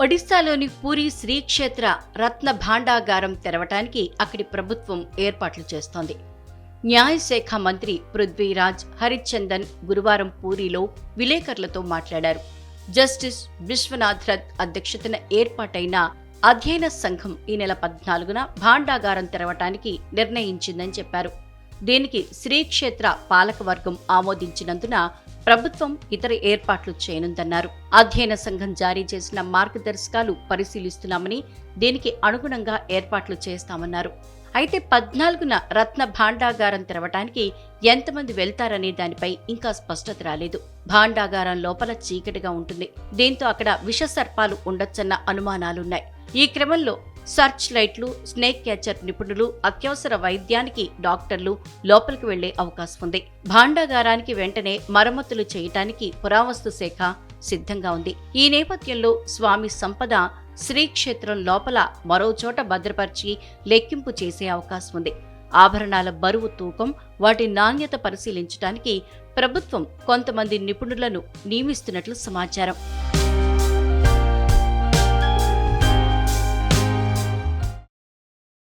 ఒడిశాలోని పూరి శ్రీక్షేత్ర రత్న భాండాగారం తెరవటానికి అక్కడి ప్రభుత్వం ఏర్పాట్లు చేస్తోంది. న్యాయశాఖ మంత్రి పృథ్వీరాజ్ హరిచందన్ గురువారం పూరిలో విలేకరులతో మాట్లాడారు. జస్టిస్ విశ్వనాథ్ రథ్ అధ్యక్షతన ఏర్పాటైన అధ్యయన సంఘం ఈ నెల 14న భాండాగారం తెరవటానికి నిర్ణయించిందని చెప్పారు. దీనికి శ్రీక్షేత్ర పాలకవర్గం ఆమోదించినందున ప్రభుత్వం ఇతర ఏర్పాట్లు చేయనుందన్నారు. అధ్యయన సంఘం జారీ చేసిన మార్గదర్శకాలు పరిశీలిస్తున్నామని, దీనికి అనుగుణంగా ఏర్పాట్లు చేస్తామన్నారు. అయితే 14న రత్న భాండాగారం తెరవటానికి ఎంతమంది వెళ్తారనే దానిపై ఇంకా స్పష్టత రాలేదు. భాండాగారం లోపల చీకటిగా ఉంటుంది. దీంతో అక్కడ విషసర్పాలు ఉండొచ్చన్న అనుమానాలున్నాయి. ఈ క్రమంలో సర్చ్ లైట్లు, స్నేక్ క్యాచర్ నిపుణులు, అత్యవసర వైద్యానికి డాక్టర్లు లోపలికి వెళ్లే అవకాశం ఉంది. భాండాగారానికి వెంటనే మరమ్మతులు చేయటానికి పురావస్తు శాఖ సిద్ధంగా ఉంది. ఈ నేపథ్యంలో స్వామి సంపద శ్రీక్షేత్రం లోపల మరో చోట భద్రపరిచి లెక్కింపు చేసే అవకాశం ఉంది. ఆభరణాల బరువు, తూకం, వాటి నాణ్యత పరిశీలించడానికి ప్రభుత్వం కొంతమంది నిపుణులను నియమిస్తున్నట్లు సమాచారం.